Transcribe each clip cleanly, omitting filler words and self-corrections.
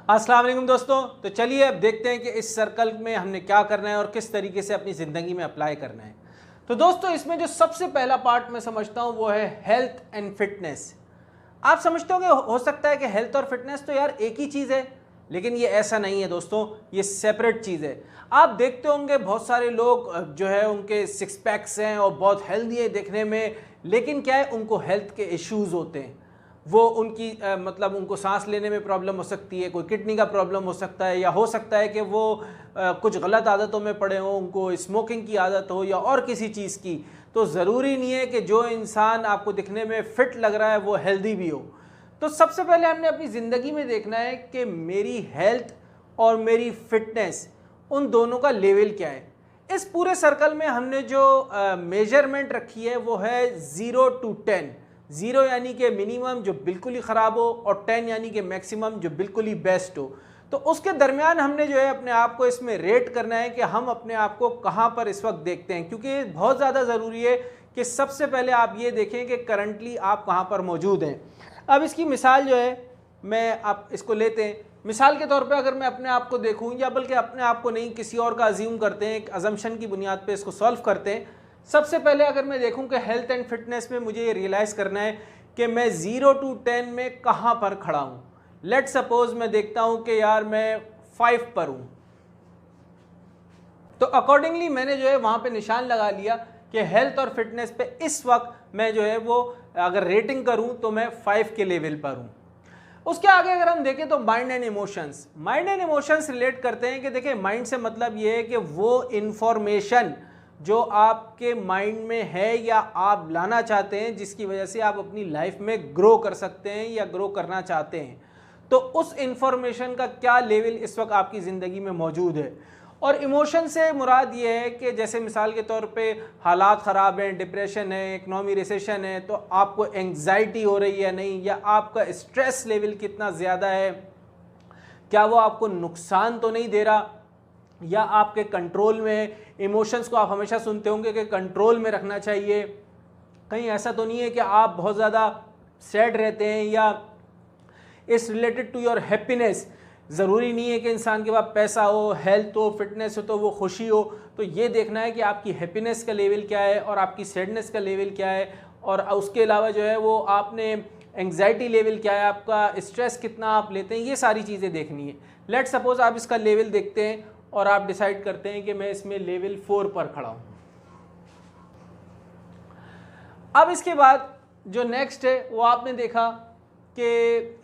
अस्सलाम वालेकुम दोस्तों। तो चलिए अब देखते हैं कि इस सर्कल में हमने क्या करना है और किस तरीके से अपनी ज़िंदगी में अप्लाई करना है। तो दोस्तों इसमें जो सबसे पहला पार्ट मैं समझता हूँ वो है हेल्थ एंड फिटनेस। आप समझते होंगे हो सकता है कि हेल्थ और फिटनेस तो यार एक ही चीज़ है, लेकिन ये ऐसा नहीं है दोस्तों, ये सेपरेट चीज़ है। आप देखते होंगे बहुत सारे लोग जो है उनके सिक्स पैक्स हैं और बहुत हेल्दी है देखने में, लेकिन क्या है उनको हेल्थ के इश्यूज़ होते हैं। वो उनकी मतलब उनको सांस लेने में प्रॉब्लम हो सकती है, कोई किडनी का प्रॉब्लम हो सकता है, या हो सकता है कि वो कुछ गलत आदतों में पड़े हों, उनको स्मोकिंग की आदत हो या और किसी चीज़ की। तो ज़रूरी नहीं है कि जो इंसान आपको दिखने में फ़िट लग रहा है वो हेल्दी भी हो। तो सबसे पहले हमने अपनी ज़िंदगी में देखना है कि मेरी हेल्थ और मेरी फिटनेस, उन दोनों का लेवल क्या है। इस पूरे सर्कल में हमने जो मेजरमेंट रखी है वो है 0 to 10। 0 यानी कि मिनिमम जो बिल्कुल ही ख़राब हो और 10 यानी कि मैक्सिमम जो बिल्कुल ही बेस्ट हो। तो उसके दरमियान हमने जो है अपने आप को इसमें रेट करना है कि हम अपने आप को कहाँ पर इस वक्त देखते हैं, क्योंकि ये बहुत ज़्यादा ज़रूरी है कि सबसे पहले आप ये देखें कि करंटली आप कहाँ पर मौजूद हैं। अब इसकी मिसाल जो है, मैं आप इसको लेते हैं मिसाल के तौर पे, अगर मैं अपने आप को देखूं, या बल्कि अपने आप को नहीं किसी और का अज्यूम करते हैं, एक अजम्पशन की बुनियाद पे इसको सॉल्व करते हैं। सबसे पहले अगर मैं देखूं कि हेल्थ एंड फिटनेस में मुझे ये रियलाइज़ करना है कि मैं 0 to 10 में कहाँ पर खड़ा हूँ। लेट सपोज मैं देखता हूँ कि यार मैं 5 पर हूँ, तो अकॉर्डिंगली मैंने जो है वहाँ पे निशान लगा लिया कि हेल्थ और फिटनेस पे इस वक्त मैं जो है वो अगर रेटिंग करूँ तो मैं 5 के लेवल पर हूँ। उसके आगे अगर हम देखें तो माइंड एंड इमोशंस रिलेट करते हैं कि देखिए माइंड से मतलब ये है कि वो इन्फॉर्मेशन जो आपके माइंड में है या आप लाना चाहते हैं, जिसकी वजह से आप अपनी लाइफ में ग्रो कर सकते हैं या ग्रो करना चाहते हैं, तो उस इन्फॉर्मेशन का क्या लेवल इस वक्त आपकी ज़िंदगी में मौजूद है। और इमोशन से मुराद ये है कि जैसे मिसाल के तौर पे हालात ख़राब हैं, डिप्रेशन है, इकनॉमी रिसेशन है, तो आपको एंग्जाइटी हो रही है नहीं, या आपका स्ट्रेस लेवल कितना ज़्यादा है, क्या वो आपको नुकसान तो नहीं दे रहा, या आपके कंट्रोल में है। इमोशंस को आप हमेशा सुनते होंगे कि कंट्रोल में रखना चाहिए। कहीं ऐसा तो नहीं है कि आप बहुत ज़्यादा सैड रहते हैं, या इस रिलेटेड टू योर हैप्पीनेस। ज़रूरी नहीं है कि इंसान के पास पैसा हो, हेल्थ हो, फिटनेस हो तो वो खुशी हो। तो ये देखना है कि आपकी हैप्पीनेस का लेवल क्या है और आपकी सैडनेस का लेवल क्या है, और उसके अलावा जो है वो आपने एंग्जाइटी लेवल क्या है, आपका स्ट्रेस कितना आप लेते हैं, ये सारी चीज़ें देखनी है। लेट सपोज आप इसका लेवल देखते हैं और आप डिसाइड करते हैं कि मैं इसमें लेवल 4 पर खड़ा हूँ। अब इसके बाद जो नेक्स्ट है वो आपने देखा कि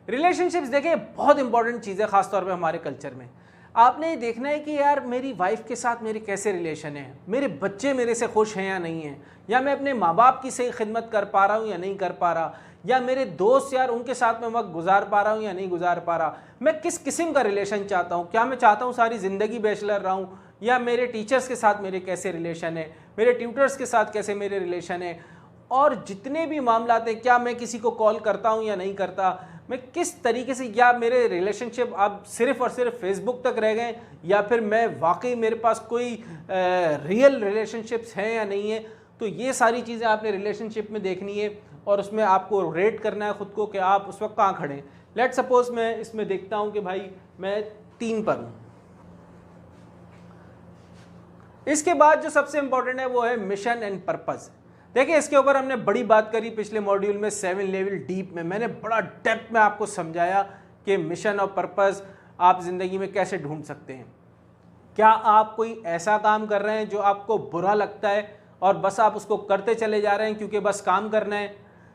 रिलेशनशिप्स देखिए बहुत इंपॉर्टेंट चीज़ है, ख़ासतौर पे हमारे कल्चर में। आपने ये देखना है कि यार मेरी वाइफ के साथ मेरे कैसे रिलेशन है, मेरे बच्चे मेरे से खुश हैं या नहीं हैं, या मैं अपने माँ बाप की सही खिदमत कर पा रहा हूँ या नहीं कर पा रहा, या मेरे दोस्त यार उनके साथ मैं वक्त गुजार पा रहा हूँ या नहीं गुजार पा रहा। मैं किस किस्म का रिलेशन चाहता हूँ, क्या मैं चाहता हूँ सारी ज़िंदगी बैचलर रहूँ, या मेरे टीचर्स के साथ मेरे कैसे रिलेशन है, मेरे ट्यूटर्स के साथ कैसे मेरे रिलेशन है, और जितने भी मामलात हैं, क्या मैं किसी को कॉल करता हूँ या नहीं करता, मैं किस तरीके से, या मेरे रिलेशनशिप अब सिर्फ़ और सिर्फ फेसबुक तक रह गए, या फिर मैं वाकई मेरे पास कोई रियल रिलेशनशिप्स हैं या नहीं है। तो ये सारी चीज़ें आपने रिलेशनशिप में देखनी है और उसमें आपको रेट करना है ख़ुद को कि आप उस वक्त कहाँ खड़े हैं। लेट सपोज मैं इसमें देखता हूँ कि भाई मैं 3 पर हूँ। इसके बाद जो सबसे इम्पोर्टेंट है वो है मिशन एंड पर्पज़। देखिए इसके ऊपर हमने बड़ी बात करी पिछले मॉड्यूल में, 7 लेवल डीप में मैंने बड़ा डेप्थ में आपको समझाया कि मिशन और पर्पज़ आप ज़िंदगी में कैसे ढूंढ सकते हैं। क्या आप कोई ऐसा काम कर रहे हैं जो आपको बुरा लगता है और बस आप उसको करते चले जा रहे हैं क्योंकि बस काम करना है,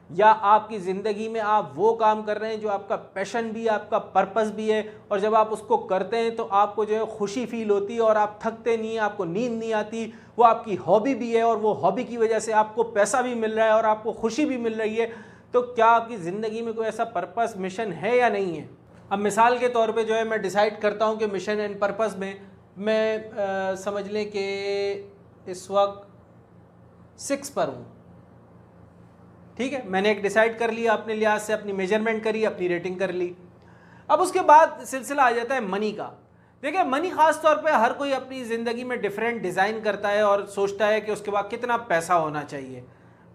या आपकी ज़िंदगी में आप वो काम कर रहे हैं जो आपका पैशन भी है, आपका पर्पस भी है, और जब आप उसको करते हैं तो आपको जो है खुशी फील होती है और आप थकते नहीं हैं, आपको नींद नहीं आती, वो आपकी हॉबी भी है और वो हॉबी की वजह से आपको पैसा भी मिल रहा है और आपको खुशी भी मिल रही है। तो क्या आपकी ज़िंदगी में कोई ऐसा पर्पस मिशन है या नहीं है। अब मिसाल के तौर पर जो है मैं डिसाइड करता हूँ कि मिशन एंड पर्पस में मैं समझ लें कि इस वक्त 6 पर हूँ। ठीक है, मैंने एक डिसाइड कर लिया अपने लिहाज से, अपनी मेजरमेंट करी, अपनी रेटिंग कर ली। अब उसके बाद सिलसिला आ जाता है मनी का। देखिए मनी ख़ास तौर पे हर कोई अपनी ज़िंदगी में डिफरेंट डिज़ाइन करता है और सोचता है कि उसके बाद कितना पैसा होना चाहिए।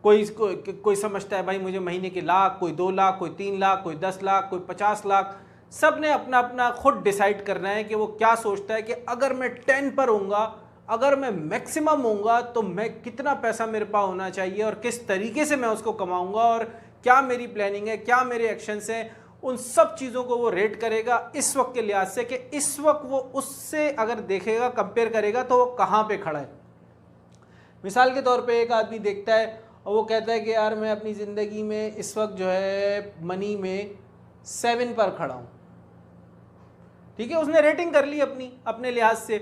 कोई समझता है भाई मुझे महीने के लाख, कोई 2 लाख, कोई 3 लाख, कोई 10 लाख, कोई 50 लाख। सब ने अपना अपना खुद डिसाइड करना है कि वो क्या सोचता है कि अगर मैं 10 पर होऊंगा, अगर मैं मैक्सिमम होऊंगा तो मैं कितना पैसा मेरे पास होना चाहिए और किस तरीके से मैं उसको कमाऊंगा और क्या मेरी प्लानिंग है, क्या मेरे एक्शंस हैं। उन सब चीज़ों को वो रेट करेगा इस वक्त के लिहाज से कि इस वक्त वो उससे अगर देखेगा, कंपेयर करेगा तो वो कहाँ पे खड़ा है। मिसाल के तौर पे एक आदमी देखता है और वो कहता है कि यार मैं अपनी ज़िंदगी में इस वक्त जो है मनी में 7 पर खड़ा हूँ, ठीक है, उसने रेटिंग कर ली अपनी अपने लिहाज से।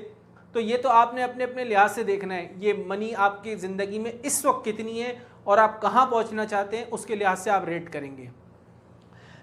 तो ये तो आपने अपने अपने लिहाज से देखना है ये मनी आपकी ज़िंदगी में इस वक्त कितनी है और आप कहाँ पहुँचना चाहते हैं, उसके लिहाज से आप रेट करेंगे।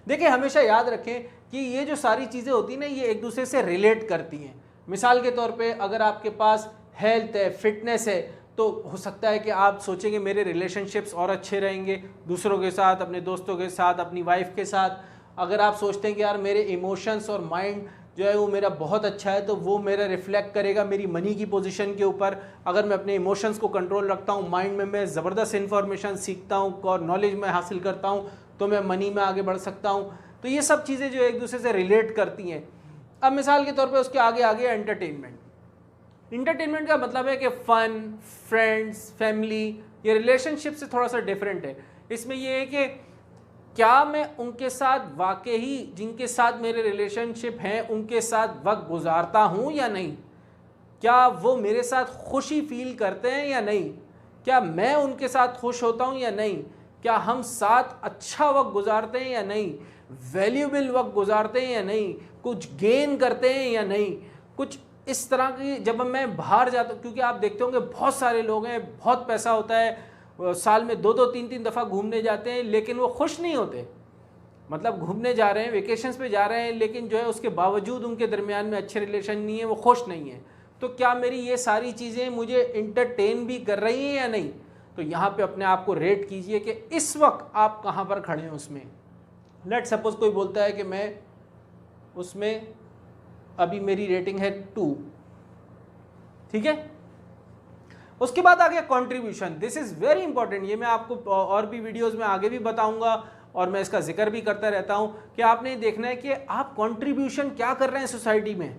देखिए हमेशा याद रखें कि ये जो सारी चीज़ें होती हैं ना, ये एक दूसरे से रिलेट करती हैं। मिसाल के तौर पे अगर आपके पास हेल्थ है, फिटनेस है, तो हो सकता है कि आप सोचेंगे मेरे रिलेशनशिप्स और अच्छे रहेंगे दूसरों के साथ, अपने दोस्तों के साथ, अपनी वाइफ के साथ। अगर आप सोचते हैं कि यार मेरे इमोशंस और माइंड जो है वो मेरा बहुत अच्छा है, तो वो मेरा रिफ्लेक्ट करेगा मेरी मनी की पोजीशन के ऊपर। अगर मैं अपने इमोशंस को कंट्रोल रखता हूँ, माइंड में मैं ज़बरदस्त इन्फॉर्मेशन सीखता हूँ और नॉलेज मैं हासिल करता हूँ, तो मैं मनी में आगे बढ़ सकता हूँ। तो ये सब चीज़ें जो एक दूसरे से रिलेट करती हैं। अब मिसाल के तौर पे उसके आगे आगे एंटरटेनमेंट। इंटरटेनमेंट का मतलब है कि फ़न, फ्रेंड्स, फैमिली, ये रिलेशनशिप से थोड़ा सा डिफरेंट है। इसमें ये है कि क्या मैं उनके साथ वाकई जिनके साथ मेरे रिलेशनशिप हैं उनके साथ वक्त गुजारता हूँ या नहीं, क्या वो मेरे साथ खुशी फील करते हैं या नहीं, क्या मैं उनके साथ खुश होता हूँ या नहीं, क्या हम साथ अच्छा वक्त गुजारते हैं या नहीं, वैल्यूबल वक्त गुजारते हैं या नहीं, कुछ गेन करते हैं या नहीं, कुछ इस तरह की। जब मैं बाहर जाता हूँ, क्योंकि आप देखते होंगे बहुत सारे लोग हैं, बहुत पैसा होता है, साल में 2-2, 3-3 दफ़ा घूमने जाते हैं, लेकिन वो खुश नहीं होते। मतलब घूमने जा रहे हैं, वेकेशंस पे जा रहे हैं, लेकिन जो है उसके बावजूद उनके दरमियान में अच्छे रिलेशन नहीं है, वो खुश नहीं है। तो क्या मेरी ये सारी चीज़ें मुझे इंटरटेन भी कर रही हैं या नहीं? तो यहाँ पे अपने आप को रेट कीजिए कि इस वक्त आप कहाँ पर खड़े हैं उसमें। लेट सपोज कोई बोलता है कि मैं उसमें अभी मेरी रेटिंग है 2, ठीक है। उसके बाद आ गया contribution. This is very important. ये मैं आपको और भी वीडियोस में आगे भी बताऊंगा और मैं इसका जिक्र भी करता रहता हूँ कि आपने देखना है कि आप कंट्रीब्यूशन क्या कर रहे हैं सोसाइटी में,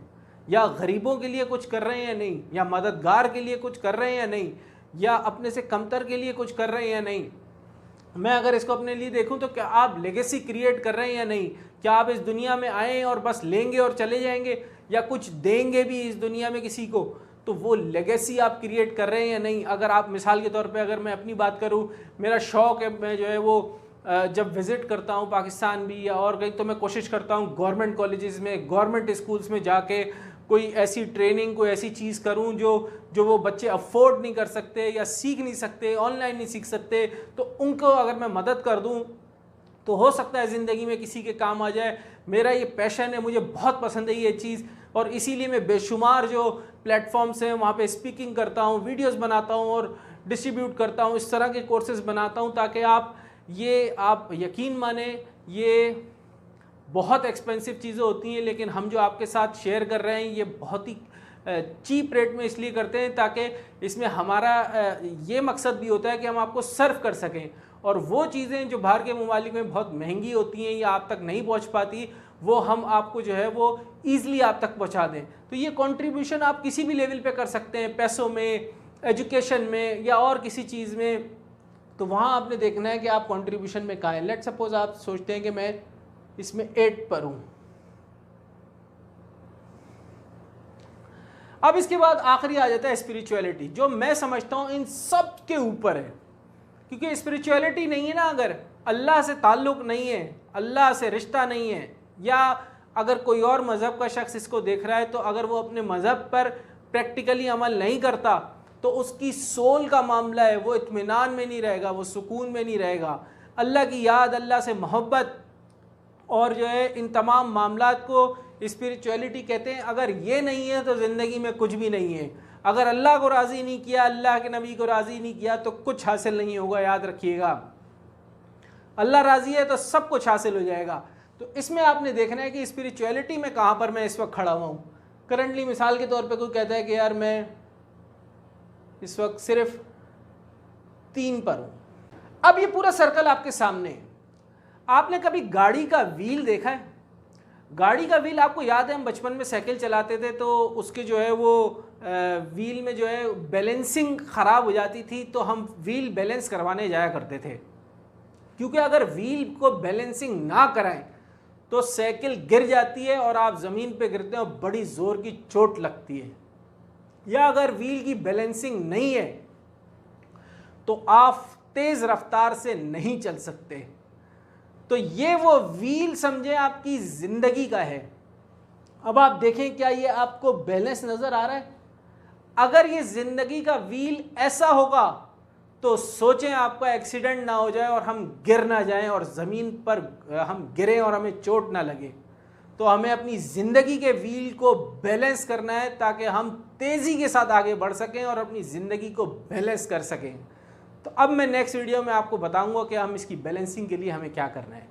या गरीबों के लिए कुछ कर रहे हैं या नहीं, या मददगार के लिए कुछ कर रहे हैं या नहीं, या अपने से कमतर के लिए कुछ कर रहे हैं या नहीं। मैं अगर इसको अपने लिए देखूं तो क्या आप लेगेसी क्रिएट कर रहे हैं या नहीं, क्या आप इस दुनिया में आए और बस लेंगे और चले जाएंगे, या कुछ देंगे भी इस दुनिया में किसी को, तो वो लेगेसी आप क्रिएट कर रहे हैं या नहीं। अगर आप मिसाल के तौर पे अगर मैं अपनी बात करूं, मेरा शौक़ है, मैं जो है वो जब विज़िट करता हूं पाकिस्तान भी या और कहीं, तो मैं कोशिश करता हूं गवर्नमेंट कॉलेजेस में, गवर्नमेंट स्कूल्स में जाके कोई ऐसी ट्रेनिंग, कोई ऐसी चीज़ करूं जो वो बच्चे अफोर्ड नहीं कर सकते या सीख नहीं सकते, ऑनलाइन नहीं सीख सकते, तो उनको अगर मैं मदद कर दूं तो हो सकता है ज़िंदगी में किसी के काम आ जाए। मेरा ये पैशन है, मुझे बहुत पसंद है ये चीज़, और इसीलिए मैं बेशुमार जो प्लेटफॉर्म्स हैं वहाँ पे स्पीकिंग करता हूँ, वीडियोस बनाता हूँ और डिस्ट्रीब्यूट करता हूँ, इस तरह के कोर्सेज बनाता हूँ, ताकि आप यकीन माने ये बहुत एक्सपेंसिव चीज़ें होती हैं, लेकिन हम जो आपके साथ शेयर कर रहे हैं ये बहुत ही चीप रेट में इसलिए करते हैं ताकि इसमें हमारा ये मकसद भी होता है कि हम आपको सर्व कर सकें, और वो चीज़ें जो बाहर के ममालिक में बहुत महंगी होती हैं या आप तक नहीं पहुंच पाती, वो हम आपको जो है वो ईज़िली आप तक पहुंचा दें। तो ये कंट्रीब्यूशन आप किसी भी लेवल पे कर सकते हैं, पैसों में, एजुकेशन में या और किसी चीज़ में। तो वहाँ आपने देखना है कि आप कंट्रीब्यूशन में कहाँ हैं। लेट सपोज आप सोचते हैं कि मैं इसमें 8 पर हूँ। अब इसके बाद आखिरी आ जाता है स्पिरिचुअलिटी, जो मैं समझता हूँ इन सब के ऊपर है, क्योंकि स्पिरिचुअलिटी नहीं है ना, अगर अल्लाह से ताल्लुक़ नहीं है, अल्लाह से रिश्ता नहीं है, या अगर कोई और मज़हब का शख्स इसको देख रहा है, तो अगर वो अपने मज़हब पर प्रैक्टिकली अमल नहीं करता तो उसकी सोल का मामला है, वो इत्मीनान में नहीं रहेगा, वो सुकून में नहीं रहेगा। अल्लाह की याद, अल्लाह से मोहब्बत और जो है इन तमाम मामलात को स्पिरिचुअलिटी कहते हैं। अगर ये नहीं है तो ज़िंदगी में कुछ भी नहीं है। अगर अल्लाह को राज़ी नहीं किया, अल्लाह के नबी को राज़ी नहीं किया, तो कुछ हासिल नहीं होगा, याद रखिएगा। अल्लाह राज़ी है तो सब कुछ हासिल हो जाएगा। तो इसमें आपने देखना है कि स्पिरिचुअलिटी में कहाँ पर मैं इस वक्त खड़ा हुआ हूँ। करंटली मिसाल के तौर पे कोई कहता है कि यार मैं इस वक्त सिर्फ 3 पर हूँ। अब ये पूरा सर्कल आपके सामने है। आपने कभी गाड़ी का व्हील देखा है? गाड़ी का व्हील आपको याद है, हम बचपन में साइकिल चलाते थे तो उसके जो है वो व्हील में जो है बैलेंसिंग ख़राब हो जाती थी, तो हम व्हील बैलेंस करवाने जाया करते थे, क्योंकि अगर व्हील को बैलेंसिंग ना कराएं तो साइकिल गिर जाती है और आप ज़मीन पे गिरते हैं और बड़ी ज़ोर की चोट लगती है। या अगर व्हील की बैलेंसिंग नहीं है तो आप तेज़ रफ्तार से नहीं चल सकते। तो ये वो व्हील समझे आपकी ज़िंदगी का है। अब आप देखें क्या ये आपको बैलेंस नज़र आ रहा है? अगर ये ज़िंदगी का व्हील ऐसा होगा तो सोचें आपका एक्सीडेंट ना हो जाए और हम गिर ना जाएं और ज़मीन पर हम गिरें और हमें चोट ना लगे। तो हमें अपनी ज़िंदगी के व्हील को बैलेंस करना है ताकि हम तेज़ी के साथ आगे बढ़ सकें और अपनी ज़िंदगी को बैलेंस कर सकें। तो अब मैं नेक्स्ट वीडियो में आपको बताऊंगा कि हम इसकी बैलेंसिंग के लिए हमें क्या करना है।